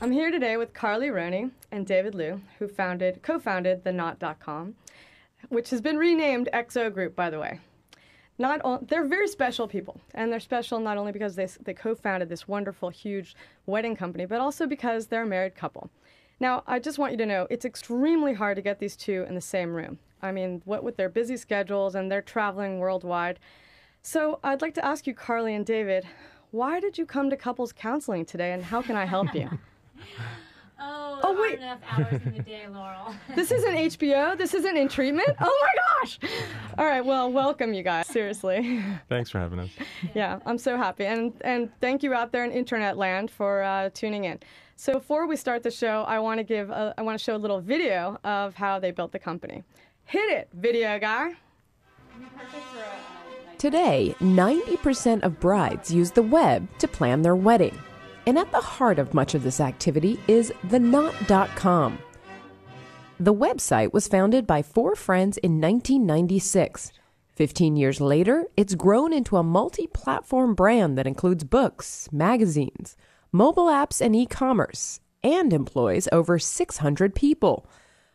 I'm here today with Carly Roney and David Liu, who co-founded TheKnot.com, which has been renamed XO Group, by the way. They're very special people, and they're special not only because they co-founded this wonderful, huge wedding company, but also because they're a married couple. Now, I just want you to know, it's extremely hard to get these two in the same room. I mean, what with their busy schedules, and they're traveling worldwide. So I'd like to ask you, Carly and David, why did you come to couples counseling today, and how can I help you? Oh, wait. Enough hours in the day, Laurel. This isn't HBO? This isn't in treatment? Oh my gosh! All right, well, welcome you guys, seriously. Thanks for having us. Yeah, I'm so happy. And thank you out there in internet land for tuning in. So before we start the show, I want to show a little video of how they built the company. Hit it, video guy. Today, 90% of brides use the web to plan their wedding. And at the heart of much of this activity is TheKnot.com. The website was founded by four friends in 1996. 15 years later, it's grown into a multi-platform brand that includes books, magazines, mobile apps, and e-commerce, and employs over 600 people.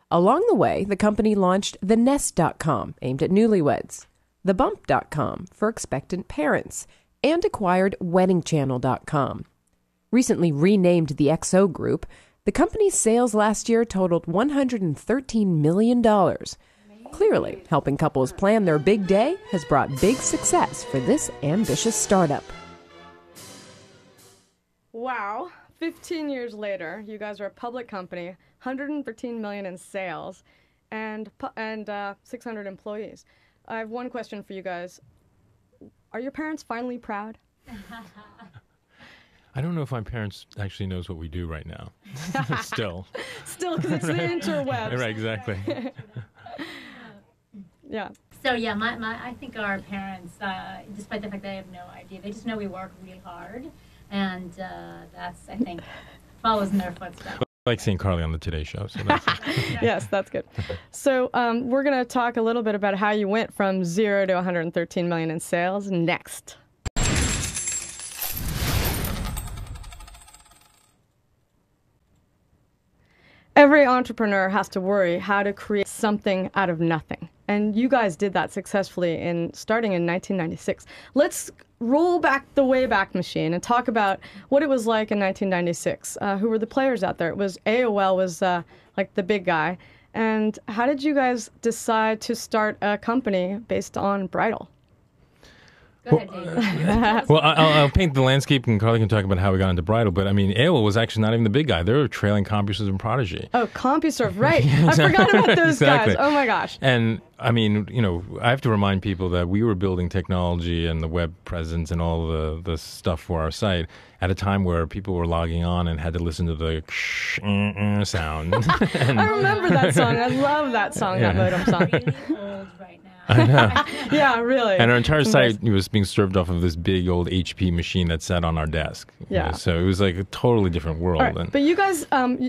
Along the way, the company launched TheNest.com, aimed at newlyweds, TheBump.com for expectant parents, and acquired WeddingChannel.com. Recently renamed the XO Group, the company's sales last year totaled $113 million. Clearly, helping couples plan their big day has brought big success for this ambitious startup. Wow. 15 years later, you guys are a public company, $113 million in sales, and 600 employees. I have one question for you guys. Are your parents finally proud? I don't know if my parents actually knows what we do right now. Still, because it's the interwebs. Right, exactly. Yeah. So yeah, I think our parents, despite the fact that I have no idea, they just know we work really hard, and that's, I think, follows in their footsteps. I like seeing Carly on the Today Show. So that's Yes, that's good. So we're going to talk a little bit about how you went from 0 to 113 million in sales next. Every entrepreneur has to worry how to create something out of nothing. And you guys did that successfully starting in 1996. Let's roll back the Wayback Machine and talk about what it was like in 1996. Who were the players out there? It was AOL was like the big guy. And how did you guys decide to start a company based on bridal? Go ahead, David. Well, I'll paint the landscape, and Carly can talk about how we got into bridal. But I mean, AOL was actually not even the big guy. They were trailing CompuServe and Prodigy. Oh, CompuServe, right. I forgot about those Exactly. guys. Oh, my gosh. And I mean, I have to remind people that we were building technology and the web presence and all the stuff for our site at a time where people were logging on and had to listen to the sound. I remember that song. I love that song, that modem song. Really old right now. I know. Yeah, really. And our entire site was being served off of this big old HP machine that sat on our desk. Yeah. So it was like a totally different world. All right. But you guys,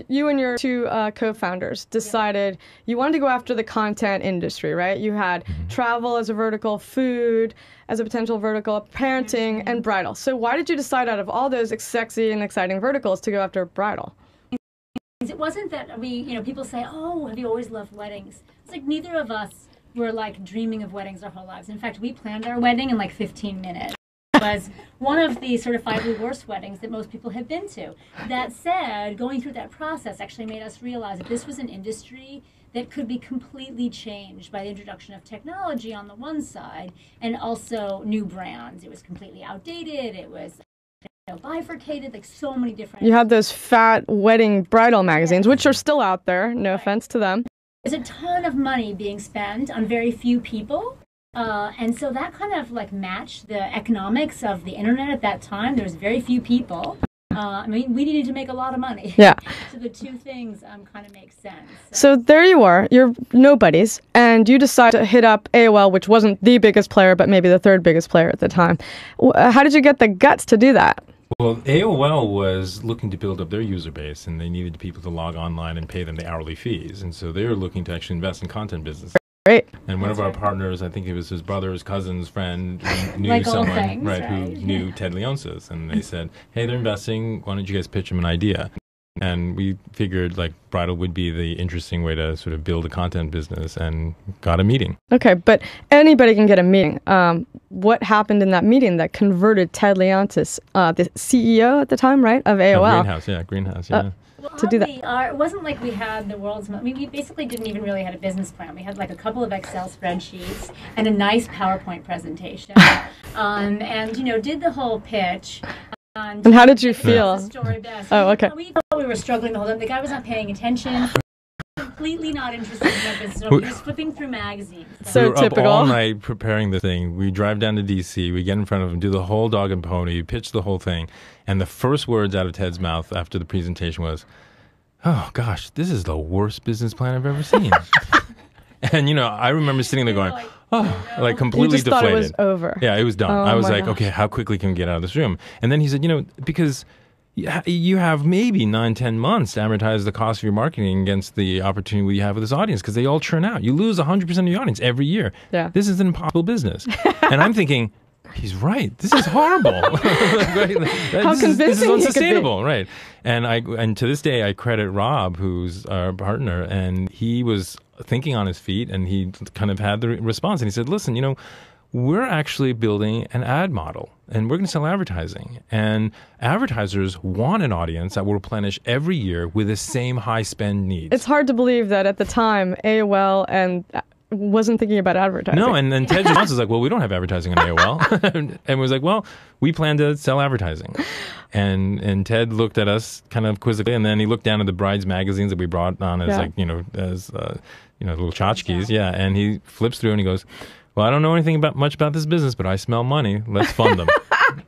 you and your two co-founders decided you wanted to go after the content industry, right? You had travel as a vertical, food as a potential vertical, parenting, and bridal. So why did you decide out of all those sexy and exciting verticals to go after bridal? It wasn't that people say, oh, have you always loved weddings? It's like neither of us were like dreaming of weddings our whole lives. In fact, we planned our wedding in like 15 minutes. It was one of the certifiably worst weddings that most people have been to. That said, going through that process actually made us realize that this was an industry that could be completely changed by the introduction of technology on the one side and also new brands. It was completely outdated. It was bifurcated, like so many different... You had those fat wedding bridal magazines, which are still out there, no offense to them. There's a ton of money being spent on very few people. And so that kind of like matched the economics of the internet at that time. There was very few people. I mean, we needed to make a lot of money. Yeah. So the two things kind of make sense. So there you are, you're nobodies, and you decide to hit up AOL, which wasn't the biggest player, but maybe the third biggest player at the time. How did you get the guts to do that? Well, AOL was looking to build up their user base, and they needed people to log online and pay them the hourly fees. And so they were looking to actually invest in content business. Great. And one of our partners, I think it was his brother's cousin's friend, who knew Like all someone things, who right? knew Ted Leonsis. And they said, hey, they're investing. Why don't you guys pitch them an idea? And we figured like bridal would be the interesting way to sort of build a content business, and got a meeting. Okay, but anybody can get a meeting. What happened in that meeting that converted Ted Leontis, the CEO at the time, right, of AOL? Greenhouse, yeah. Well, to do that. It wasn't like we had the world's we basically didn't even really have a business plan. We had like a couple of Excel spreadsheets and a nice PowerPoint presentation, and did the whole pitch. And how did you feel? The story best. Oh, okay. We thought we were struggling the whole time. The guy was not paying attention. Completely not interested in our business. He was flipping through magazines. So we were typical. up all night preparing the thing. We drive down to DC. We get in front of him, do the whole dog and pony, pitch the whole thing. And the first words out of Ted's mouth after the presentation was, "Oh gosh, this is the worst business plan I've ever seen." And I remember sitting there going, like completely you just deflated. thought it was over. Yeah, it was done. Oh I was my like, gosh. okay, how quickly can we get out of this room? And then he said, because you have maybe 9-10 months to amortize the cost of your marketing against the opportunity you have with this audience, because they all churn out. You lose 100% of your audience every year. Yeah. This is an impossible business. And I'm thinking, he's right. This is horrible. How this convincing is he could be. unsustainable, right? And to this day, I credit Rob, who's our partner, and he was thinking on his feet, and he kind of had the response, and he said, "Listen, we're actually building an ad model, and we're going to sell advertising. And advertisers want an audience that will replenish every year with the same high spend needs." It's hard to believe that at the time AOL and wasn't thinking about advertising. No, and then Ted's response was like, "Well, we don't have advertising on AOL," and was like, "Well, we plan to sell advertising." And Ted looked at us kind of quizzically, and then he looked down at the brides magazines that we brought on as little tchotchkes, and he flips through and he goes, "Well, I don't know anything much about this business, but I smell money. Let's fund them."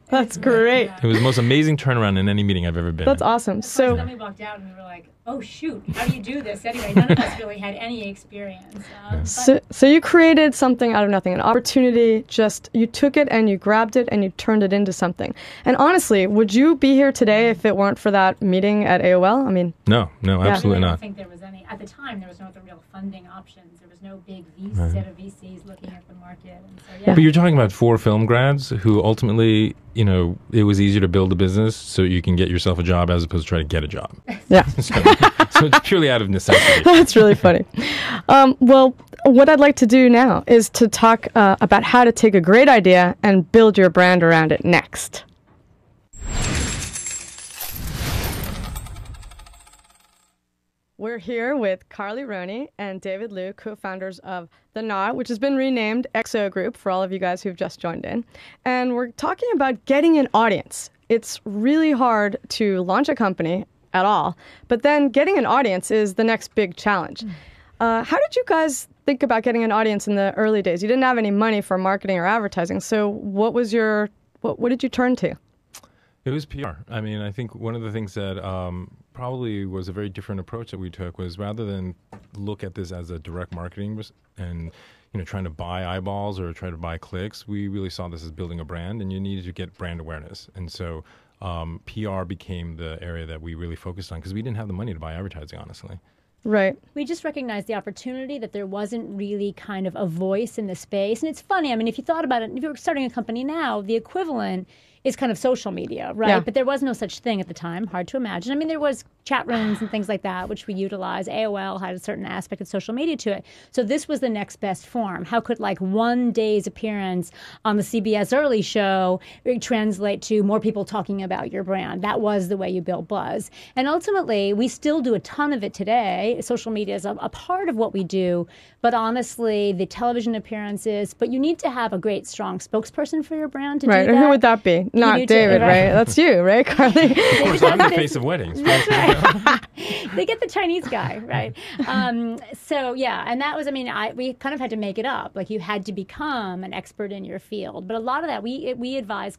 That's great. It was the most amazing turnaround in any meeting I've ever been That's in. awesome. So So then we walked out and we were like, "Oh shoot, how do you do this?" Anyway, none of us really had any experience. So you created something out of nothing, an opportunity. Just you took it and you grabbed it and you turned it into something. And honestly, would you be here today if it weren't for that meeting at AOL? I mean, No, absolutely I not. don't think there was any at the time. There was no other real funding options. There was no big set of VCs looking at the market. And so, yeah. But you're talking about 4 film grads who ultimately, it was easier to build a business so you can get yourself a job as opposed to try to get a job. yeah, So it's purely out of necessity. that's really funny. Well, what I'd like to do now is to talk about how to take a great idea and build your brand around it next. We're here with Carly Roney and David Liu, co-founders of The Knot, which has been renamed XO Group for all of you guys who've just joined in. And we're talking about getting an audience. It's really hard to launch a company at all, but then getting an audience is the next big challenge. How did you guys think about getting an audience in the early days? You didn't have any money for marketing or advertising, so what did you turn to? It was PR. I mean, I think one of the things that probably was a very different approach that we took was, rather than look at this as a direct marketing and trying to buy eyeballs or try to buy clicks, we really saw this as building a brand, and you needed to get brand awareness. And so PR became the area that we really focused on, because we didn't have the money to buy advertising, honestly. Right. We just recognized the opportunity that there wasn't really kind of a voice in the space. And it's funny, I mean, if you thought about it, if you were starting a company now, the equivalent is kind of social media, right? Yeah. But there was no such thing at the time. Hard to imagine. I mean, there was chat rooms and things like that, which we utilize. AOL had a certain aspect of social media to it. So this was the next best form. How could like one day's appearance on the CBS Early Show translate to more people talking about your brand? That was the way you built buzz. And ultimately, we still do a ton of it today. Social media is a part of what we do. But honestly, the television appearances, but you need to have a great, strong spokesperson for your brand to do Right. that. And who would that be? Not need to- David, right. right? That's you, right, Carly? Of course, I'm the face of weddings. They get the Chinese guy, right? So yeah, and that was, I mean, we kind of had to make it up. Like you had to become an expert in your field. But a lot of that, we advise,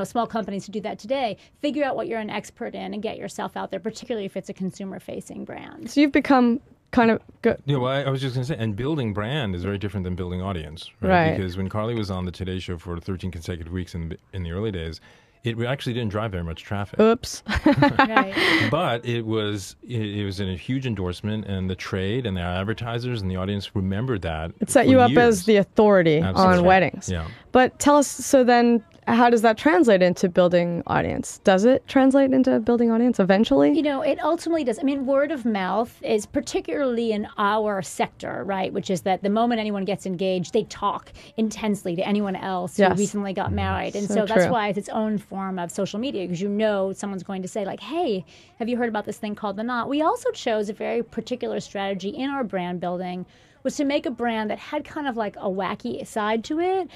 small companies to do that today. Figure out what you're an expert in and get yourself out there, particularly if it's a consumer-facing brand. So you've become kind of good. Yeah, well, I was just going to say, and building brand is very different than building audience, right? Right. Because when Carly was on the Today Show for 13 consecutive weeks in the early days, it actually didn't drive very much traffic. Oops. Right. But it was a huge endorsement, and the trade and the advertisers and the audience remembered that. It set for you up years. as the authority on Absolutely. weddings. Yeah. But tell us, so then how does that translate into building audience? Does it translate into building audience eventually? You know, it ultimately does. I mean, word of mouth is particularly in our sector, right? Which is that the moment anyone gets engaged, they talk intensely to anyone else who recently got married. And so that's why it's its own form of social media, because you know someone's going to say like, hey, have you heard about this thing called The Knot? We also chose a very particular strategy in our brand building, was to make a brand that had kind of like a wacky side to it,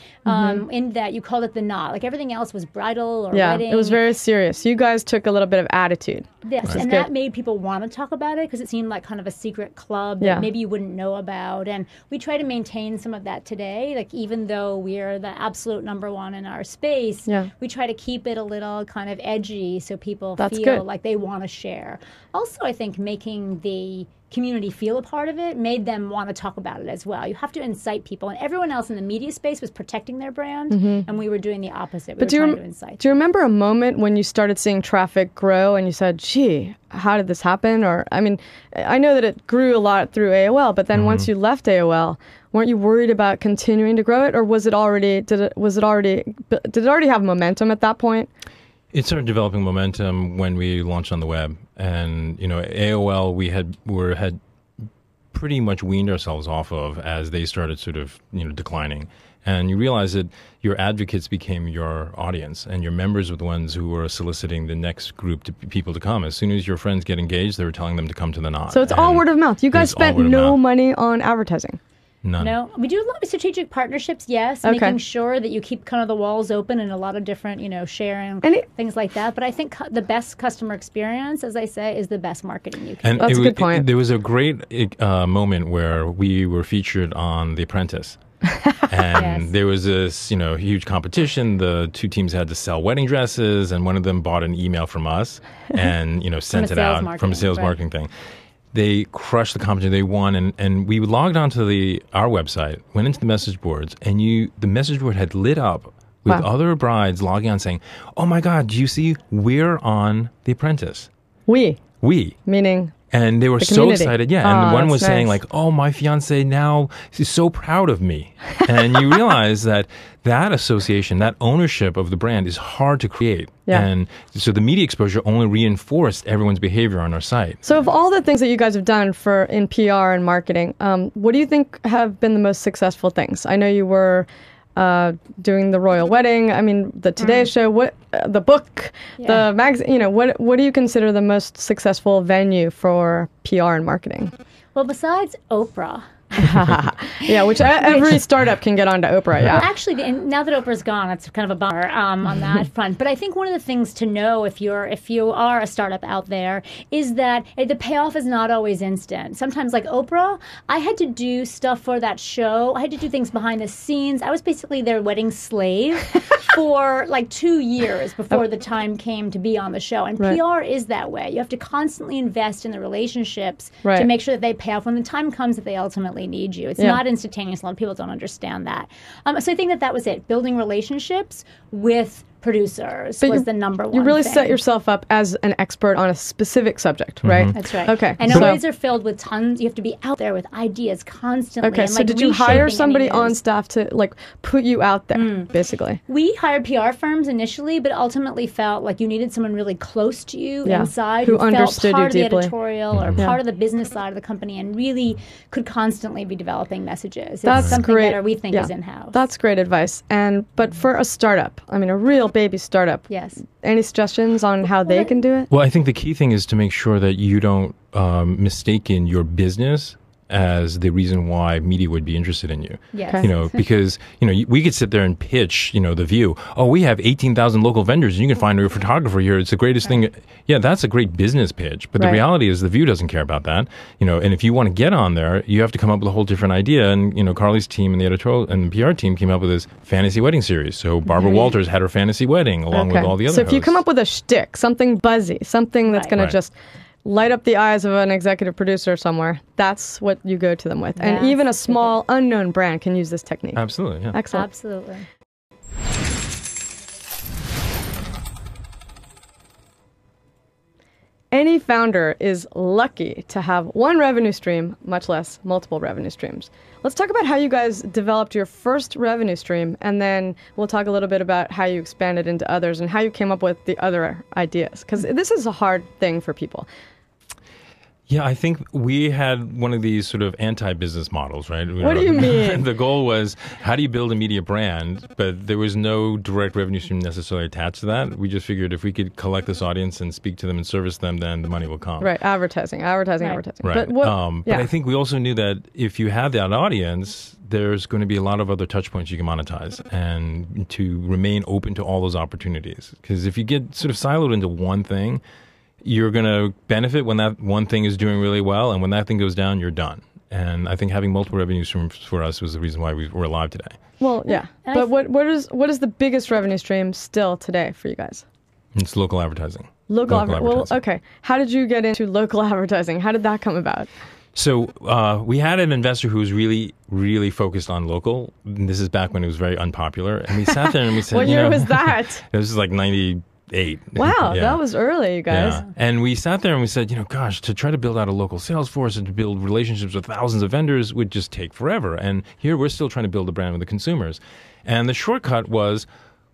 in that you called it The Knot. Like everything else was bridal or wedding. It was very serious. You guys took a little bit of attitude. Yes, and that made people want to talk about it because it seemed like kind of a secret club that maybe you wouldn't know about. And we try to maintain some of that today. Like even though we're the absolute number one in our space, we try to keep it a little kind of edgy so people feel like they want to share. Also, I think making the community feel a part of it made them want to talk about it as well. You have to incite people, and everyone else in the media space was protecting their brand, and we were doing the opposite. We were trying to incite. Do you remember a moment when you started seeing traffic grow and you said, gee, how did this happen? Or, I mean, I know that it grew a lot through AOL, but then once you left AOL, weren't you worried about continuing to grow it, or was it already, did it already have momentum at that point? It started developing momentum when we launched on the web, and you know, AOL we had pretty much weaned ourselves off of as they started sort of declining, and you realize that your advocates became your audience, and your members were the ones who were soliciting the next group to people to come. As soon as your friends get engaged, they were telling them to come to The Knot. So it's all word of mouth. You guys spent no money on advertising. None. No, we do a lot of strategic partnerships, yes, making sure that you keep kind of the walls open and a lot of different, sharing, things like that. But I think the best customer experience, as I say, is the best marketing you can do. That's a good point. There was a great moment where we were featured on The Apprentice. And there was this, huge competition. The two teams had to sell wedding dresses, and one of them bought an email from us and, sent it out from a sales marketing thing. They crushed the competition. They won, and we logged onto our website, went into the message boards, and the message board had lit up with other brides logging on saying, "Oh my God, do you see? We're on The Apprentice." We meaning. And they were so excited, and one was saying like, "Oh, my fiance now is so proud of me." And you realize that association, that ownership of the brand is hard to create. And so the media exposure only reinforced everyone's behavior on our site. So of all the things that you guys have done in PR and marketing, what do you think have been the most successful things? I know you were doing the royal wedding. I mean, the Today Show, the book, the magazine. What do you consider the most successful venue for PR and marketing? Well, besides Oprah. Which every startup can get onto Oprah. Well, actually, and now that Oprah's gone, it's kind of a bummer on that front. But I think one of the things to know if you are a startup out there is that the payoff is not always instant. Sometimes, like Oprah, I had to do stuff for that show. I had to do things behind the scenes. I was basically their wedding slave for like 2 years before the time came to be on the show. And PR is that way. You have to constantly invest in the relationships to make sure that they pay off when the time comes that they ultimately need you. It's not instantaneous. A lot of people don't understand that. So I think that was it. Building relationships with producers was the number one You really thing. set yourself up as an expert on a specific subject, right? That's right. Okay. And always are filled with tons. You have to be out there with ideas constantly. Okay. And, So did you hire somebody on staff to put you out there, basically? We hired PR firms initially, but ultimately felt like you needed someone really close to you inside who felt understood part you of the deeply. editorial or part of the business side of the company and really could constantly be developing messages. That's it's something great. that we think is in-house. That's great advice. But for a startup, I mean, a real baby startup. Yes. Any suggestions on how they can do it? Well, I think the key thing is to make sure that you don't mistaken your business as the reason why media would be interested in you. Yes. Okay. Because, we could sit there and pitch, The View. Oh, we have 18,000 local vendors and you can find a photographer here. It's the greatest thing. Yeah, that's a great business pitch. But the reality is The View doesn't care about that. And if you want to get on there, you have to come up with a whole different idea. And, Carly's team and the editorial and the PR team came up with this fantasy wedding series. So Barbara Walters had her fantasy wedding along with all the other So if you hosts. come up with a shtick, something buzzy, something that's going to just light up the eyes of an executive producer somewhere, that's what you go to them with. And even a small unknown brand can use this technique. Absolutely, yeah. Excellent. Absolutely. any founder is lucky to have one revenue stream, much less multiple revenue streams. Let's talk about how you guys developed your first revenue stream, and then we'll talk a little bit about how you expanded into others and how you came up with the other ideas, because this is a hard thing for people. Yeah, I think we had one of these sort of anti-business models, right? What do you mean? The goal was, how do you build a media brand? But there was no direct revenue stream necessarily attached to that. We just figured if we could collect this audience and speak to them and service them, then the money will come. Right, advertising. Right. But But I think we also knew that if you have that audience, there's going to be a lot of other touch points you can monetize and to remain open to all those opportunities. Because if you get sort of siloed into one thing, you're going to benefit when that one thing is doing really well, and when that thing goes down, you're done. And I think having multiple revenue streams for us was the reason why we're alive today. Well, yeah. But what is the biggest revenue stream still today for you guys? It's local advertising. Local advertising. Well, okay. How did you get into local advertising? How did that come about? So we had an investor who was really, really focused on local. And this is back when it was very unpopular. And we sat there and we said, What year was that? It was like 98. Wow, Yeah. that was early, you guys. Yeah. And we sat there and we said, gosh, to try to build out a local sales force and to build relationships with thousands of vendors would just take forever. And here we're still trying to build a brand with the consumers. And the shortcut was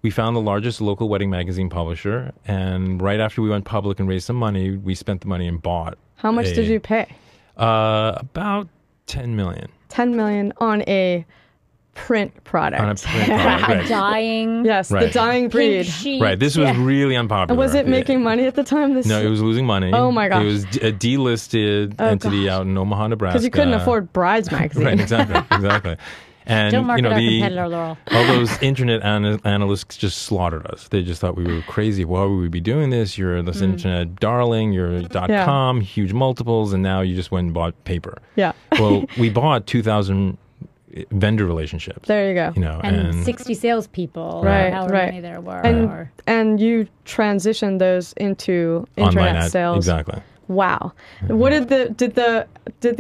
we found the largest local wedding magazine publisher. And right after we went public and raised some money, we spent the money and bought. How much did you pay? About $10 million. $10 million on a print product. On a print product, right. Dying. Yes, the Right. dying breed. Pink sheet. Right. This was really unpopular. Was it making money at the time? No, it was losing money. Oh, my gosh. It was a delisted entity gosh. out in Omaha, Nebraska. Because you couldn't afford Brides magazine. Right, exactly. And Don't market our competitor, Laurel. all those internet analysts just slaughtered us. They just thought we were crazy. Why would we be doing this? You're this internet darling. You're .com, huge multiples, and now you just went and bought paper. Yeah. Well, we bought 2,000 vendor relationships. There you go. And 60 salespeople, Right, or however right. many there were. And you transitioned those into internet online sales. Exactly. Wow. What did the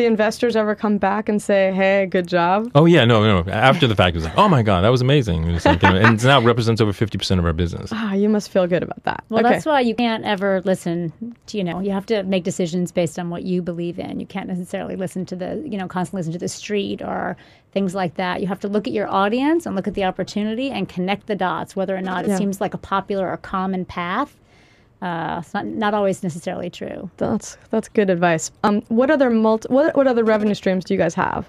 investors ever come back and say, "Hey, good job"? Oh yeah, no. After the fact, it was like, oh my god, that was amazing. It was like, and it now represents over 50% of our business. Ah, you must feel good about that. Well, okay. that's why you can't ever listen to, you have to make decisions based on what you believe in. You can't necessarily listen to constantly listen to the street or things like that. You have to look at your audience and look at the opportunity and connect the dots, whether or not it seems like a popular or common path. It's not always necessarily true. That's good advice. What other what other revenue streams do you guys have?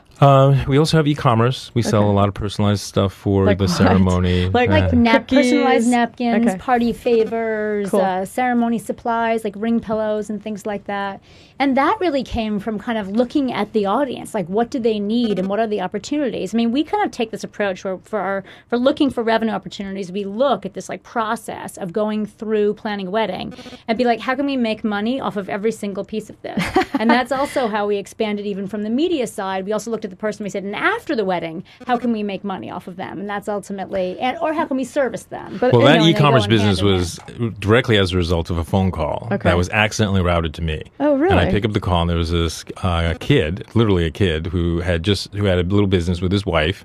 We also have e-commerce. We sell a lot of personalized stuff for Like the what? ceremony. Like cookies? Personalized napkins, Okay. party favors, Cool. ceremony supplies like ring pillows and things like that. And that really came from kind of looking at the audience, like what do they need and what are the opportunities? I mean, we kind of take this approach where for looking for revenue opportunities, we look at this like process of going through planning a wedding and be like, how can we make money off of every single piece of this? And that's also how we expanded even from the media side. We also looked at the person, we said, and after the wedding, how can we make money off of them? And that's ultimately, or how can we service them? But Well, you that know, and they go e-commerce hand in business hand. was directly as a result of a phone call Okay. that was accidentally routed to me. Oh, really? And I pick up the call, and there was this kid, literally a kid, who had a little business with his wife,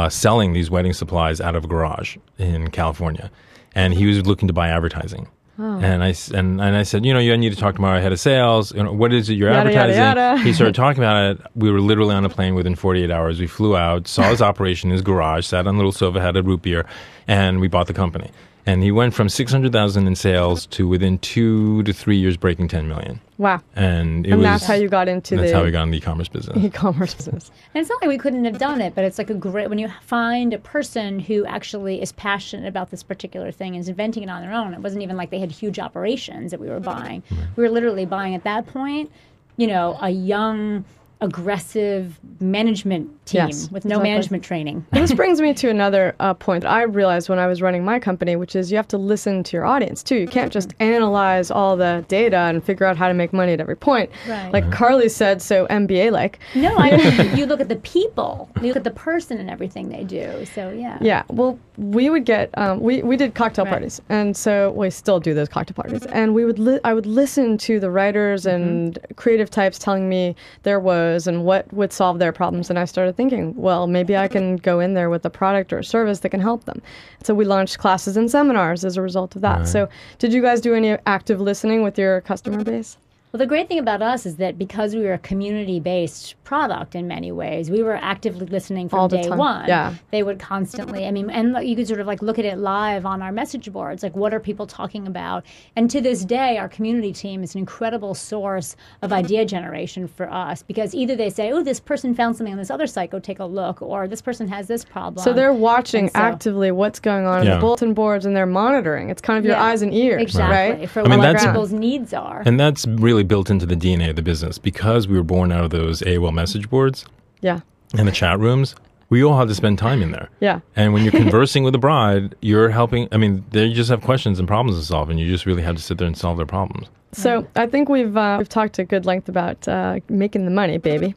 selling these wedding supplies out of a garage in California, and he was looking to buy advertising. Oh. And I said, you need to talk to my head of sales. What is it you're Yada, yada, advertising? yada. He started talking about it. We were literally on a plane within 48 hours. We flew out, saw his operation in his garage, sat on a little sofa, had a root beer, and we bought the company. And he went from 600,000 in sales to within 2 to 3 years breaking 10 million. Wow. And That's how you got into that's how we got in the e-commerce business. e-commerce business. And it's not like we couldn't have done it, but it's like a great, when you find a person who actually is passionate about this particular thing and is inventing it on their own. It wasn't even like they had huge operations that we were buying. We were literally buying at that point, a young, aggressive management team Yes, with no exactly. management training. Well, this brings me to another point I realized when I was running my company, which is you have to listen to your audience too. You can't just analyze all the data and figure out how to make money at every point. Right. Like Carly said, so MBA-like. No, I mean, you look at the people, you look at the person and everything they do. So, yeah. Yeah. Well, we would get we did cocktail Right. parties, and so we still do those cocktail parties, and we would I would listen to the writers and creative types telling me their woes and what would solve their problems, and I started thinking, well, maybe I can go in there with a product or a service that can help them. So we launched classes and seminars as a result of that. So did you guys do any active listening with your customer base? Well, the great thing about us is that because we were a community-based product in many ways, we were actively listening from All the day time. one. Yeah. They would constantly, I mean, and you could sort of like look at it live on our message boards, like what are people talking about? And to this day, our community team is an incredible source of idea generation for us because either they say, oh, this person found something on this other site, go take a look, or this person has this problem. So they're watching And so- actively what's going on in Yeah. the bulletin boards, and they're monitoring. It's kind of your Yeah, eyes and ears, exactly, right? for I mean, what that's- people's needs are. And that's really built into the DNA of the business because we were born out of those AOL message boards Yeah, and the chat rooms. We all had to spend time in there. yeah. And when you're conversing with a bride, you're helping. I mean, they just have questions and problems to solve, and you just really have to sit there and solve their problems. So I think we've talked a good length about making the money, baby.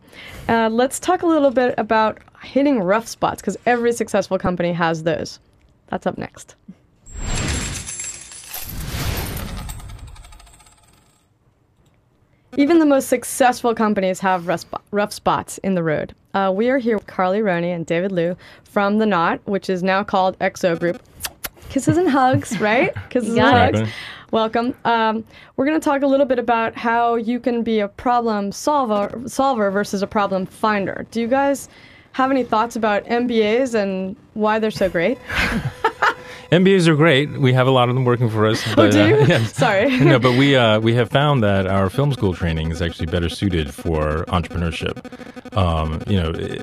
Let's talk a little bit about hitting rough spots because every successful company has those. That's up next. Even the most successful companies have rough spots in the road. We are here with Carly Roney and David Liu from The Knot, which is now called XO Group. Kisses and hugs, right? Kisses and got it. hugs. Exactly. Welcome. We're going to talk a little bit about how you can be a problem solver versus a problem finder. Do you guys have any thoughts about MBAs and why they're so great? MBAs are great. We have a lot of them working for us. But, Do you? yes. Sorry. No, but we have found that our film school training is actually better suited for entrepreneurship.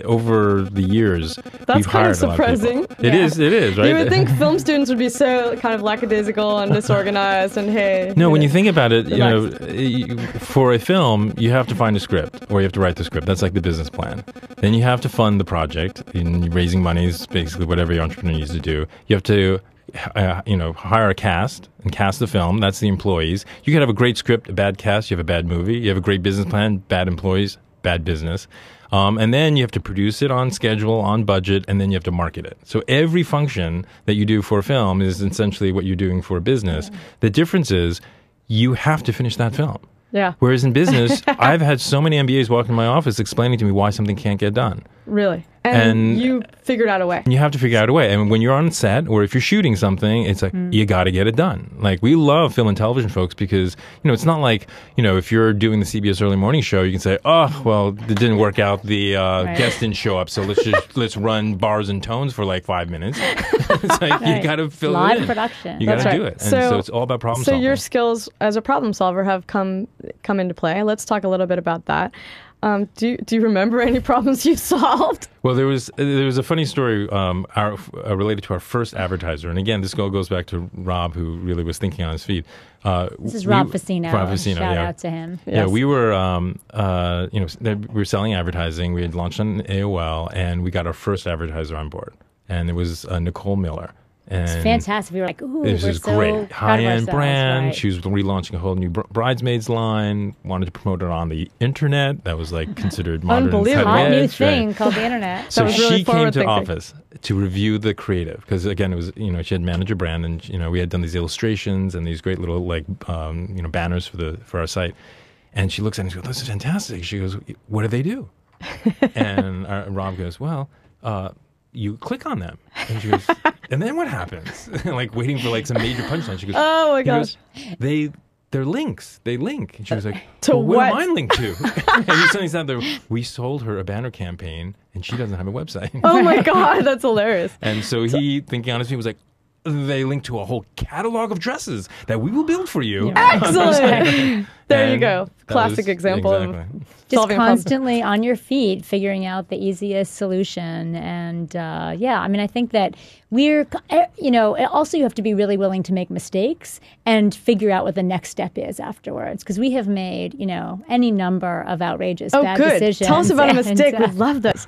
Over the years, That's we've kind hired of a lot of surprising. people. It is, right? You would think film students would be so kind of lackadaisical and disorganized and hey. No, when you think about it, Relax. for a film, you have to find a script or you have to write the script. That's like the business plan. Then you have to fund the project. And raising money is basically what every entrepreneur needs to do. You have to hire a cast and cast the film. That's the employees. You could have a great script, a bad cast, you have a bad movie. You have a great business plan, bad employees, bad business. And then you have to produce it on schedule, on budget, and then you have to market it. So every function that you do for a film is essentially what you're doing for a business. The difference is you have to finish that film. Yeah, Whereas in business, I've had so many MBAs walk in my office explaining to me why something can't get done. really. And- you figured out a way. You have to figure out a way. And when you're on set or if you're shooting something, it's like, you got to get it done. Like, we love film and television folks because, it's not like, if you're doing the CBS early morning show, you can say, oh, well, it didn't work out. The guest didn't show up. So let's run bars and tones for like 5 minutes. It's like, you got to fill Live it in. production. You got That's to right. do it. And so it's all about problem So solving. your skills as a problem solver have come into play. Let's talk a little bit about that. Do you remember any problems you solved? Well, there was a funny story related to our first advertiser, and again, this all goes back to Rob, who really was thinking on his feet. This is Rob Facino. Rob Facino, Shout yeah. out to him. Yeah, Yes. we were, we were selling advertising. We had launched on AOL, and we got our first advertiser on board, and it was Nicole Miller. And It's fantastic. We were like, ooh, it was we're just so great, proud of high-end ourselves, brand. right. She was relaunching a whole new bridesmaids line. Wanted to promote it on the internet. That was like considered modern, Unbelievable. cutting Hot new edge, right? thing called the internet. So was really she came to forward-thinking. office to review the creative because again, it was she had managed a brand and we had done these illustrations and these great little banners for our site. And she looks at it and she goes, "This is fantastic." She goes, "What do they do?" And Rob goes, "Well, you click on them." And she goes, "And then what happens?" Like waiting for like some major punchline. She goes, Oh my he gosh. goes, They're links. They link. And she was like, To well, what am what? I linked to? And he suddenly sat there. We sold her a banner campaign, and she doesn't have a website. Oh my God, that's hilarious. And so he, thinking honestly, was like, they link to a whole catalog of dresses that we will build for you. Excellent. There you And go. that Classic was- example exactly. of Just solving a problem. constantly on your feet, figuring out the easiest solution. And I think that also you have to be really willing to make mistakes and figure out what the next step is afterwards. Because we have made, any number of outrageous Oh, bad good. decisions. Tell us about a And, mistake. We'd love this.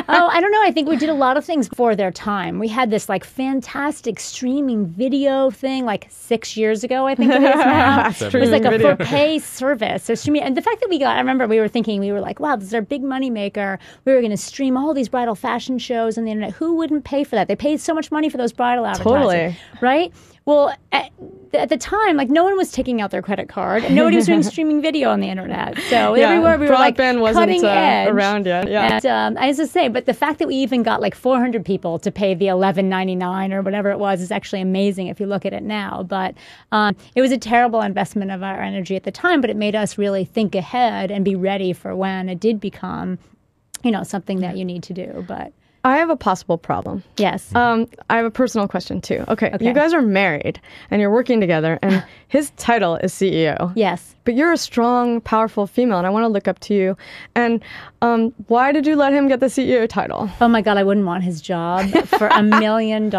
I don't know. I think we did a lot of things for their time. We had this like fantastic streaming video thing like 6 years ago, I think it is now. It was like a Streaming video. for pay service this. So streaming, and the fact that I remember we were like, wow, this is our big money maker. We were going to stream all these bridal fashion shows on the internet. Who wouldn't pay for that? They paid so much money for those bridal advertising. Totally. Right? Well, at the time, like no one was taking out their credit card, and nobody was doing streaming video on the internet. So everywhere we were like broadband wasn't cutting edge around yet. Yeah. And I was to say, but the fact that we even got like 400 people to pay the $11.99 or whatever it was is actually amazing if you look at it now. But it was a terrible investment of our energy at the time, but it made us really think ahead and be ready for when it did become, something that you need to do. But I have a possible problem. yes. I have a personal question too. Okay, you guys are married and you're working together, and his title is CEO. Yes. But you're a strong, powerful female, and I want to look up to you. And why did you let him get the CEO title? Oh my God, I wouldn't want his job for $1 million.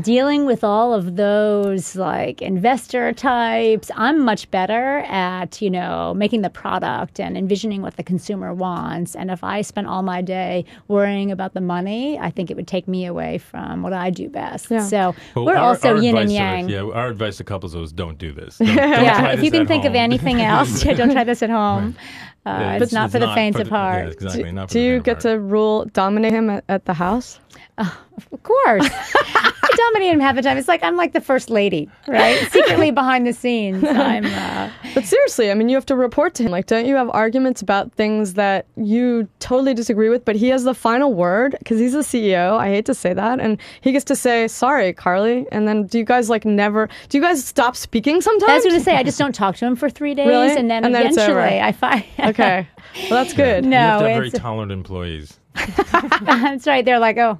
Dealing with all of those like investor types, I'm much better at, making the product and envisioning what the consumer wants. And if I spent all my day worrying about the money, I think it would take me away from what I do best. Yeah. So Well, we're also yin and advice yang. our advice to couples is don't do this. Don't Yeah, try if this you can at think of home. anything else, don't try this at home. Yeah, It's not for the faint of heart. Yeah, exactly. Not for Do the you faint get of heart. to dominate him at the house? Of course. I dominate him half the time. It's like I'm like the first lady, right? Secretly behind the scenes. But seriously, I mean, you have to report to him. Like, don't you have arguments about things that you totally disagree with, but he has the final word because he's the CEO. I hate to say that. And he gets to say, sorry, Carly. And then do you guys do you guys stop speaking sometimes? I was going to say, I just don't talk to him for 3 days. Really? And then And then it's over. eventually I find. Okay. Well, that's good. You have No, to have very it's. tolerant employees. That's right. They're like, oh,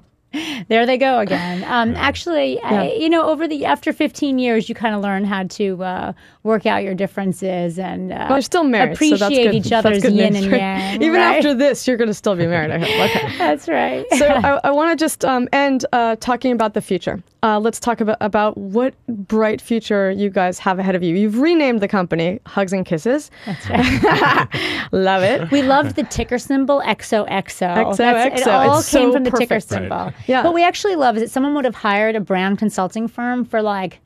there they go again. Actually, after 15 years, you kind of learn how to work out your differences and Well, you're still married, so that's appreciate good. each That's other's good yin news, and right? yang. Even right? after this, you're going to still be married, I hope. Okay. That's right. So I want to just end talking about the future. Let's talk about what bright future you guys have ahead of you. You've renamed the company Hugs and Kisses. That's right. Love it. We loved the ticker symbol XOXO. It XOXO. all It's came so from the ticker perfect. symbol. Right. Yeah. What we actually love is that someone would have hired a brand consulting firm for like,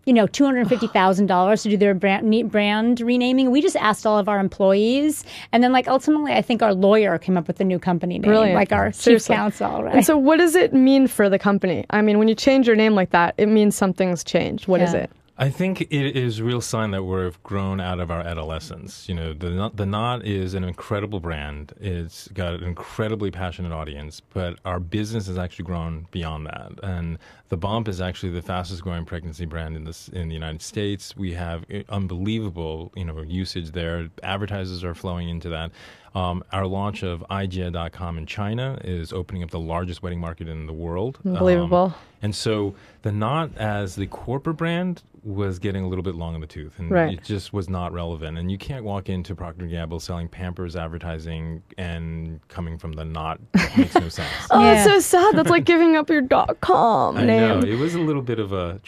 $250,000 to do their brand renaming. We just asked all of our employees, and then ultimately, I think our lawyer came up with the new company name, Brilliant. like our Seriously. chief counsel. Right? And so what does it mean for the company? I mean, when you change your name like that, it means something's changed. What is Yeah. it? I think it is a real sign that we've grown out of our adolescence. The Knot is an incredible brand. It's got an incredibly passionate audience, but our business has actually grown beyond that. And the Bump is actually the fastest growing pregnancy brand in the United States. We have unbelievable, usage there. Advertisers are flowing into that. Our launch of Ijia.com in China is opening up the largest wedding market in the world. Unbelievable. And so the Knot as the corporate brand was getting a little bit long in the tooth, and Right. it just was not relevant. And you can't walk into Procter & Gamble selling Pampers advertising and coming from the Knot. It makes no sense. Oh, Yeah. that's so sad. That's like giving up your .com I name. know. It was a little bit of a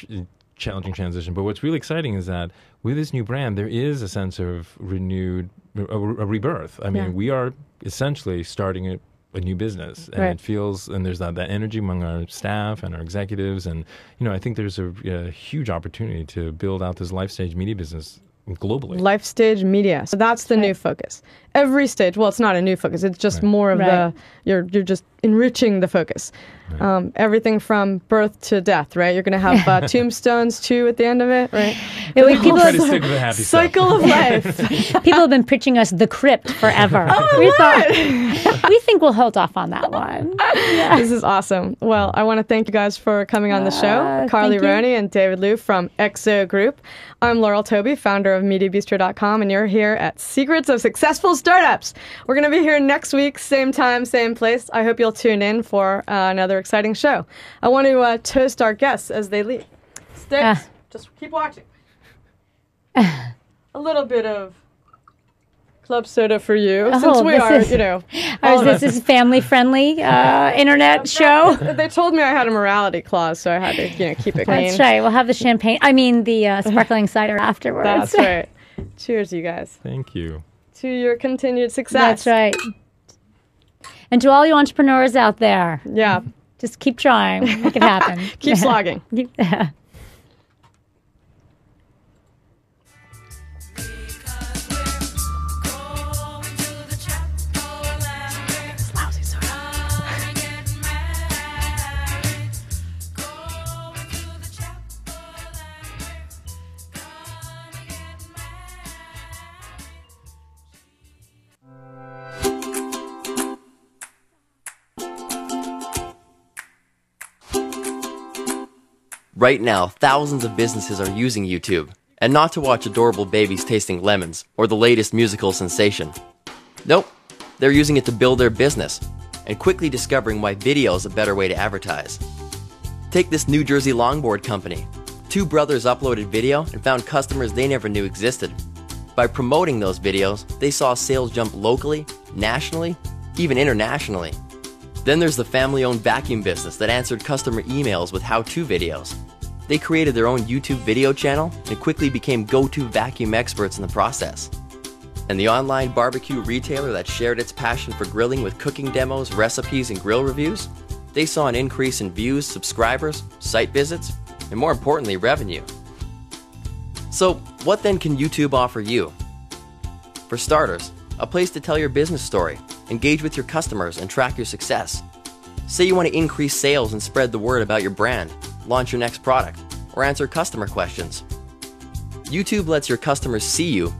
challenging transition, but what's really exciting is that with this new brand, there is a sense of a rebirth. I mean, Yeah. we are essentially starting a new business, and Right. it feels, and there's that energy among our staff and our executives, and I think there's a huge opportunity to build out this life stage media business globally. Life stage media. So that's the new focus. Every stage. Well, it's not a new focus. It's just more of Right. you're just enriching the focus. Everything from birth to death, right? You're going to have tombstones too at the end of it, right? People, We'll try to stick with the happy Cycle of life. people have been pitching us the crypt forever. We think we'll hold off on that one. This is awesome. Well, I want to thank you guys for coming on the show. Carly thank you. Roney and David Liu from XO Group. I'm Laurel Toby, founder of MediaBistro.com, and you're here at Secrets of Successful Startups. We're going to be here next week, same time, same place. I hope you'll tune in for another exciting show. I want to toast our guests as they leave. Sticks, just keep watching. A little bit of club soda for you, since we this are, is- This is family-friendly internet show. They told me I had a morality clause, so I had to, keep it clean. That's right. We'll have the champagne. I mean, the sparkling cider afterwards. That's right. Cheers, you guys, Thank you. to your continued success. That's right. And to all you entrepreneurs out there, Yeah. just keep trying. Make it happen. Keep slogging. Keep- Right now, thousands of businesses are using YouTube, and not to watch adorable babies tasting lemons or the latest musical sensation. Nope, they're using it to build their business and quickly discovering why video is a better way to advertise. Take this New Jersey longboard company. Two brothers uploaded video and found customers they never knew existed. By promoting those videos, they saw sales jump locally, nationally, even internationally. Then there's the family-owned vacuum business that answered customer emails with how-to videos. They created their own YouTube video channel and quickly became go-to vacuum experts in the process. And the online barbecue retailer that shared its passion for grilling with cooking demos, recipes, and grill reviews, they saw an increase in views, subscribers, site visits, and more importantly, revenue. So, what then can YouTube offer you? For starters, a place to tell your business story, engage with your customers, and track your success. Say you want to increase sales and spread the word about your brand, launch your next product, or answer customer questions. YouTube lets your customers see you,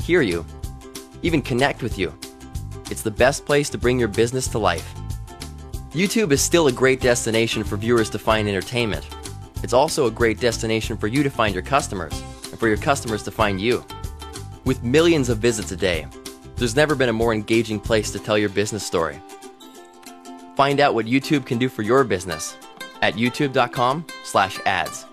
hear you, even connect with you. It's the best place to bring your business to life. YouTube is still a great destination for viewers to find entertainment. It's also a great destination for you to find your customers, and for your customers to find you. With millions of visits a day, there's never been a more engaging place to tell your business story. Find out what YouTube can do for your business at youtube.com/ads.